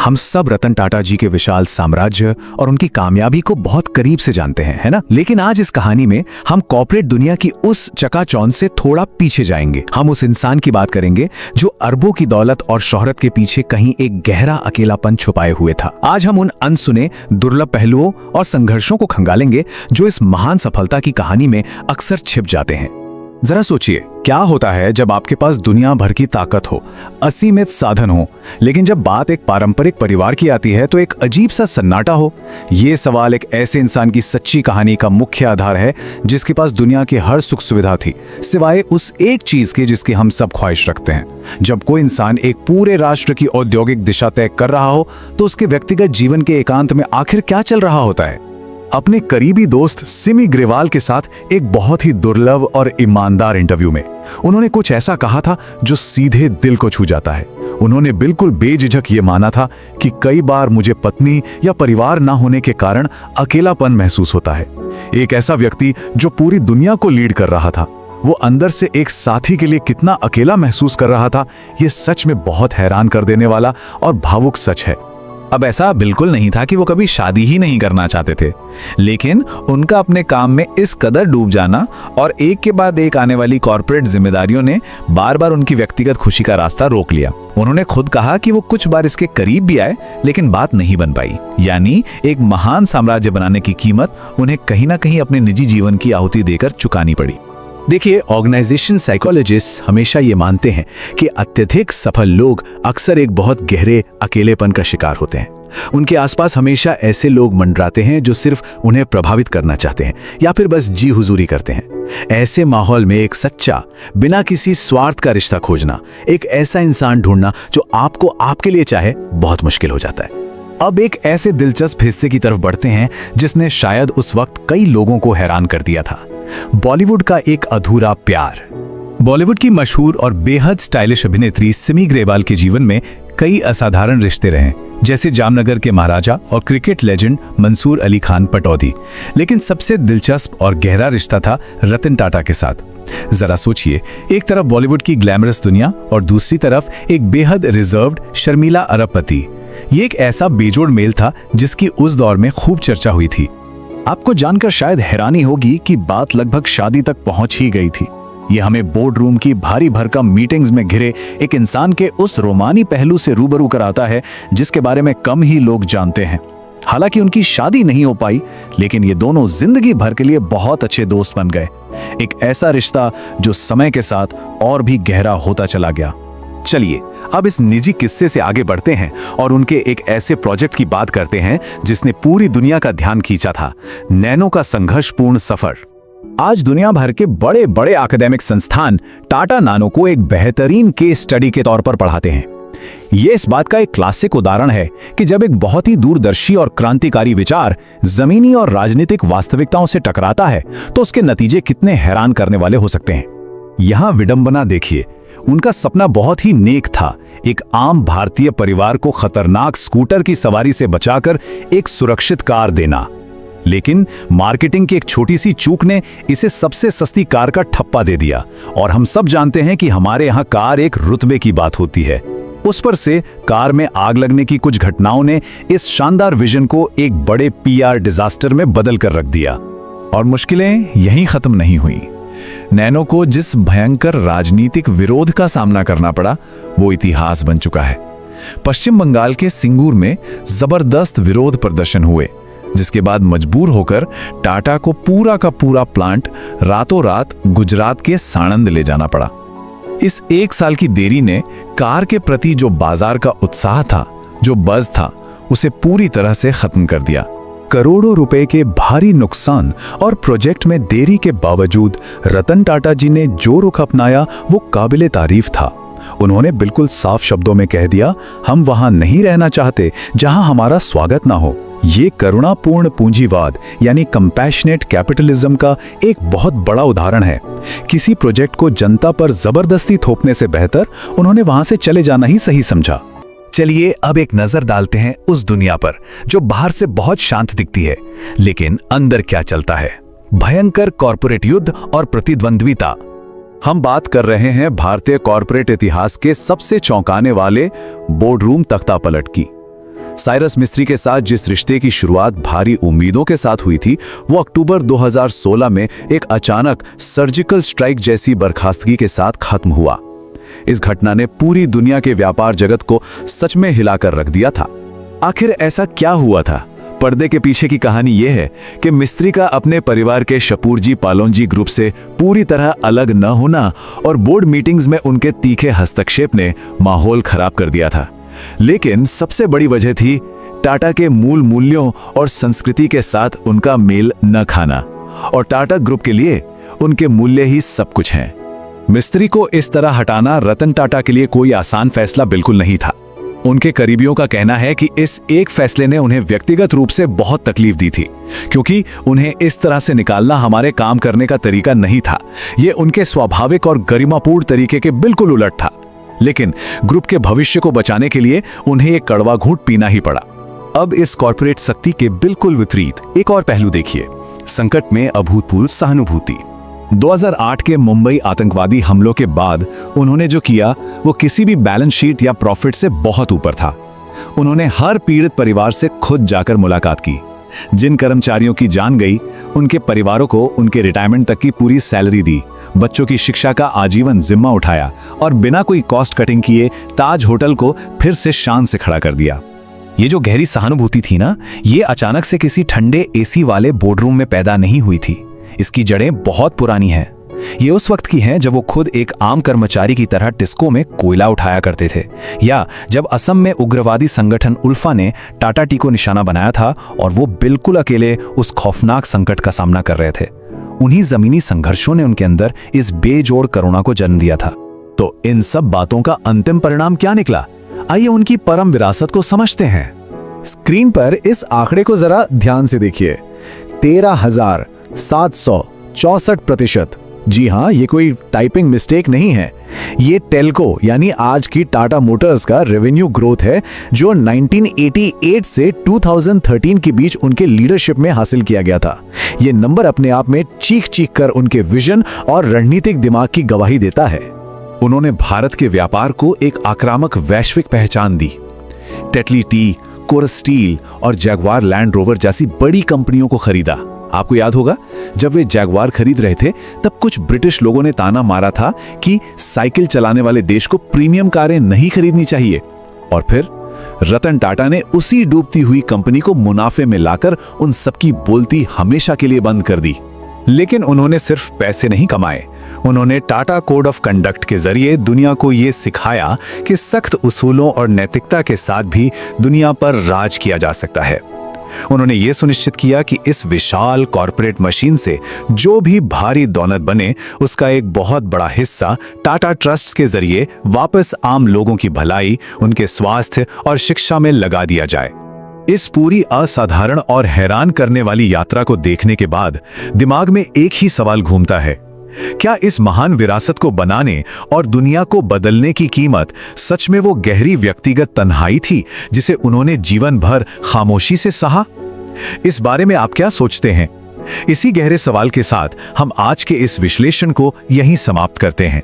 हम सब रतन टाटा जी के विशाल साम्राज्य और उनकी कामयाबी को बहुत करीब से जानते हैं, है ना? लेकिन आज इस कहानी में हम कॉर्पोरेट दुनिया की उस चकाचौंध से थोड़ा पीछे जाएंगे। हम उस इंसान की बात करेंगे जो अरबों की दौलत और शोहरत के पीछे कहीं एक गहरा अकेलापन छुपाए हुए था। आज हम उन अनसुने दुर्लभ पहलुओं और संघर्षों को खंगालेंगे जो इस महान सफलता की कहानी में अक्सर छिप जाते हैं। जरा सोचिए, क्या होता है जब आपके पास दुनिया भर की ताकत हो, असीमित साधन हो, लेकिन जब बात एक पारंपरिक परिवार की आती है तो एक अजीब सा सन्नाटा हो। ये सवाल एक ऐसे इंसान की सच्ची कहानी का मुख्य आधार है जिसके पास दुनिया की हर सुख सुविधा थी, सिवाय उस एक चीज के जिसकी हम सब ख्वाहिश रखते हैं। जब कोई इंसान एक पूरे राष्ट्र की औद्योगिक दिशा तय कर रहा हो तो उसके व्यक्तिगत जीवन के एकांत में आखिर क्या चल रहा होता है? अपने करीबी दोस्त सिमी ग्रेवाल के साथ एक बहुत ही दुर्लभ और ईमानदार इंटरव्यू में उन्होंने कुछ ऐसा कहा था जो सीधे दिल को छू जाता है। उन्होंने बिल्कुल बेझिझक ये माना था कि कई बार मुझे पत्नी या परिवार ना होने के कारण अकेलापन महसूस होता है। एक ऐसा व्यक्ति जो पूरी दुनिया को लीड कर रहा था, वो अंदर से एक साथी के लिए कितना अकेला महसूस कर रहा था, ये सच में बहुत हैरान कर देने वाला और भावुक सच है। अब ऐसा बिल्कुल नहीं था कि वो कभी शादी ही नहीं करना चाहते थे, लेकिन उनका अपने काम में इस कदर डूब जाना और एक के बाद एक आने वाली कॉर्पोरेट जिम्मेदारियों ने बार बार उनकी व्यक्तिगत खुशी का रास्ता रोक लिया। उन्होंने खुद कहा कि वो कुछ बार इसके करीब भी आए, लेकिन बात नहीं बन पाई। यानी एक महान साम्राज्य बनाने की कीमत उन्हें कहीं ना कहीं अपने निजी जीवन की आहुति देकर चुकानी पड़ी। देखिए, ऑर्गेनाइजेशन साइकोलॉजिस्ट हमेशा ये मानते हैं कि अत्यधिक सफल लोग अक्सर एक बहुत गहरे अकेलेपन का शिकार होते हैं। उनके आसपास हमेशा ऐसे लोग मंडराते हैं जो सिर्फ उन्हें प्रभावित करना चाहते हैं या फिर बस जी हुजूरी करते हैं। ऐसे माहौल में एक सच्चा, बिना किसी स्वार्थ का रिश्ता खोजना, एक ऐसा इंसान ढूंढना जो आपको आपके लिए चाहे, बहुत मुश्किल हो जाता है। अब एक ऐसे दिलचस्प हिस्से की तरफ बढ़ते हैं जिसने शायद उस वक्त कई लोगों को हैरान कर दिया था। बॉलीवुड का एक अधूरा प्यार। बॉलीवुड की मशहूर और बेहद स्टाइलिश अभिनेत्री सिमी ग्रेवाल के जीवन में कई असाधारण रिश्ते रहे, जैसे जामनगर के महाराजा और क्रिकेट लेजेंड मंसूर अली खान पटौदी। लेकिन सबसे दिलचस्प और गहरा रिश्ता था रतन टाटा के साथ। जरा सोचिए, एक तरफ बॉलीवुड की ग्लैमरस दुनिया और दूसरी तरफ एक बेहद रिजर्व्ड शर्मीला अरबपति। ये एक ऐसा बेजोड़ मेल था जिसकी उस दौर में खूब चर्चा हुई थी। आपको जानकर शायद हैरानी होगी कि बात लगभग शादी तक पहुंच ही गई थी। ये हमें बोर्ड रूम की भारी भरकम मीटिंग्स में घिरे एक इंसान के उस रोमानी पहलू से रूबरू कराता है जिसके बारे में कम ही लोग जानते हैं। हालांकि उनकी शादी नहीं हो पाई, लेकिन ये दोनों जिंदगी भर के लिए बहुत अच्छे दोस्त बन गए। एक ऐसा रिश्ता जो समय के साथ और भी गहरा होता चला गया। चलिए अब इस निजी किस्से से आगे बढ़ते हैं और उनके एक ऐसे प्रोजेक्ट की बात करते हैं जिसने पूरी दुनिया का ध्यान खींचा था, नैनो का संघर्षपूर्ण सफर। आज दुनिया भर के बड़े बड़े एकेडमिक संस्थान टाटा नानो को एक बेहतरीन केस स्टडी के तौर पर पढ़ाते हैं। ये इस बात का एक क्लासिक उदाहरण है कि जब एक बहुत ही दूरदर्शी और क्रांतिकारी विचार जमीनी और राजनीतिक वास्तविकताओं से टकराता है तो उसके नतीजे कितने हैरान करने वाले हो सकते हैं। यहां विडंबना देखिए, उनका सपना बहुत ही नेक था, एक आम भारतीय परिवार को खतरनाक स्कूटर की सवारी से बचाकर एक सुरक्षित कार देना। लेकिन मार्केटिंग की एक छोटी सी चूक ने इसे सबसे सस्ती कार का ठप्पा दे दिया। और हम सब जानते हैं कि हमारे यहाँ कार एक रुतबे की बात होती है। उस पर से कार में आग लगने की कुछ घटनाओं ने इस शानदार विजन को एक बड़े पीआर डिजास्टर में बदल कर रख दिया। और मुश्किलें यहीं खत्म नहीं हुई। नैनो को जिस भयंकर राजनीतिक विरोध का सामना करना पड़ा वो इतिहास बन चुका है। पश्चिम बंगाल के सिंगूर में जबरदस्त विरोध प्रदर्शन हुए, जिसके बाद मजबूर होकर टाटा को पूरा का पूरा प्लांट रातों रात गुजरात के साणंद ले जाना पड़ा। इस एक साल की देरी ने कार के प्रति जो बाजार का उत्साह था, जो बज़ था, उसे पूरी तरह से खत्म कर दिया। करोड़ों रुपए के भारी नुकसान और प्रोजेक्ट में देरी के बावजूद रतन टाटा जी ने जो रुख अपनाया वो काबिले तारीफ था। उन्होंने बिल्कुल साफ शब्दों में कह दिया, हम वहां नहीं रहना चाहते जहां हमारा स्वागत ना हो। ये करुणापूर्ण पूंजीवाद यानी कंपैशनेट कैपिटलिज्म का एक बहुत बड़ा उदाहरण है। किसी प्रोजेक्ट को जनता पर जबरदस्ती थोपने से बेहतर उन्होंने वहां से चले जाना ही सही समझा। चलिए अब एक नजर डालते हैं उस दुनिया पर जो बाहर से बहुत शांत दिखती है, लेकिन अंदर क्या चलता है। भयंकर कॉर्पोरेट युद्ध और प्रतिद्वंद्विता। हम बात कर रहे हैं भारतीय कॉर्पोरेट इतिहास के सबसे चौंकाने वाले बोर्डरूम तख्तापलट की। साइरस मिस्त्री के साथ जिस रिश्ते की शुरुआत भारी उम्मीदों के साथ हुई थी, वो अक्टूबर 2016 में एक अचानक सर्जिकल स्ट्राइक जैसी बर्खास्तगी के साथ खत्म हुआ। इस घटना ने पूरी दुनिया के व्यापार जगत को सच में हिलाकर रख दिया था। आखिर ऐसा क्या हुआ था? पर्दे के पीछे की कहानी यह है कि मिस्त्री का अपने परिवार के शपूरजी पालोनजी ग्रुप से पूरी तरह अलग न होना और बोर्ड मीटिंग्स में उनके तीखे हस्तक्षेप ने माहौल खराब कर दिया था। लेकिन सबसे बड़ी वजह थी टाटा के मूल मूल्यों और संस्कृति के साथ उनका मेल न खाना, और टाटा ग्रुप के लिए उनके मूल्य ही सब कुछ हैं। मिस्त्री को इस तरह हटाना रतन टाटा के लिए कोई आसान फैसला बिल्कुल नहीं था। उनके करीबियों का कहना है कि इस एक फैसले ने उन्हें व्यक्तिगत रूप से बहुत तकलीफ दी थी, क्योंकि उन्हें इस तरह से निकालना हमारे काम करने का तरीका नहीं था। ये उनके स्वाभाविक और गरिमापूर्ण तरीके के बिल्कुल उलट था। लेकिन ग्रुप के भविष्य को बचाने के लिए उन्हें एक कड़वा घूंट पीना ही पड़ा। अब इस कॉर्पोरेट शक्ति के बिल्कुल विपरीत एक और पहलू देखिए, संकट में अभूतपूर्व सहानुभूति। 2008 के मुंबई आतंकवादी हमलों के बाद उन्होंने जो किया वो किसी भी बैलेंस शीट या प्रॉफिट से बहुत ऊपर था। उन्होंने हर पीड़ित परिवार से खुद जाकर मुलाकात की। जिन कर्मचारियों की जान गई, उनके परिवारों को उनके रिटायरमेंट तक की पूरी सैलरी दी, बच्चों की शिक्षा का आजीवन जिम्मा उठाया और बिना कोई कॉस्ट कटिंग किए ताज होटल को फिर से शान से खड़ा कर दिया। ये जो गहरी सहानुभूति थी ना, ये अचानक से किसी ठंडे एसी वाले बोर्डरूम में पैदा नहीं हुई थी। इसकी जड़ें बहुत पुरानी हैं। ये उस वक्त की हैं जब वो खुद एक आम कर्मचारी की तरह टिस्को में कोयला उठाया करते थे, या जब असम में उग्रवादी संगठन उल्फा ने टाटा टी को निशाना बनाया था और वो बिल्कुल अकेले उस खौफनाक संकट का सामना कर रहे थे। उन्हीं जमीनी संघर्षों ने उनके अंदर इस बेजोड़ करुणा को जन्म दिया था। तो इन सब बातों का अंतिम परिणाम क्या निकला? आइए उनकी परम विरासत को समझते हैं। स्क्रीन पर इस आंकड़े को जरा ध्यान से देखिए, 13,764%। जी हाँ, ये कोई टाइपिंग मिस्टेक नहीं है। ये टेल्को यानी आज की टाटा मोटर्स का रेवेन्यू ग्रोथ है, जो 1988 से 2013 के बीच उनके लीडरशिप में हासिल किया गया था। ये नंबर अपने आप में चीख चीख कर उनके विजन और रणनीतिक दिमाग की गवाही देता है। उन्होंने भारत के व्यापार को एक आक्रामक वैश्विक पहचान दी। टेटली टी, कोरस स्टील और जैगवार लैंड रोवर जैसी बड़ी कंपनियों को खरीदा। आपको याद होगा, जब वे जैगवार खरीद रहे थे तब कुछ ब्रिटिश लोगों ने ताना मारा था कि साइकिल चलाने वाले देश को प्रीमियम कारें नहीं खरीदनी चाहिए। और फिर रतन टाटा ने उसी डूबती हुई कंपनी को मुनाफे में लाकर उन सबकी बोलती हमेशा के लिए बंद कर दी। लेकिन उन्होंने सिर्फ पैसे नहीं कमाए, उन्होंने टाटा कोड ऑफ कंडक्ट के जरिए दुनिया को ये सिखाया कि सख्त उसूलों और नैतिकता के साथ भी दुनिया पर राज किया जा सकता है। उन्होंने ये सुनिश्चित किया कि इस विशाल कॉरपोरेट मशीन से जो भी भारी दौलत बने, उसका एक बहुत बड़ा हिस्सा टाटा ट्रस्ट के जरिए वापस आम लोगों की भलाई, उनके स्वास्थ्य और शिक्षा में लगा दिया जाए। इस पूरी असाधारण और हैरान करने वाली यात्रा को देखने के बाद दिमाग में एक ही सवाल घूमता है, क्या इस महान विरासत को बनाने और दुनिया को बदलने की कीमत सच में वो गहरी व्यक्तिगत तन्हाई थी जिसे उन्होंने जीवन भर खामोशी से सहा? इस बारे में आप क्या सोचते हैं? इसी गहरे सवाल के साथ हम आज के इस विश्लेषण को यहीं समाप्त करते हैं।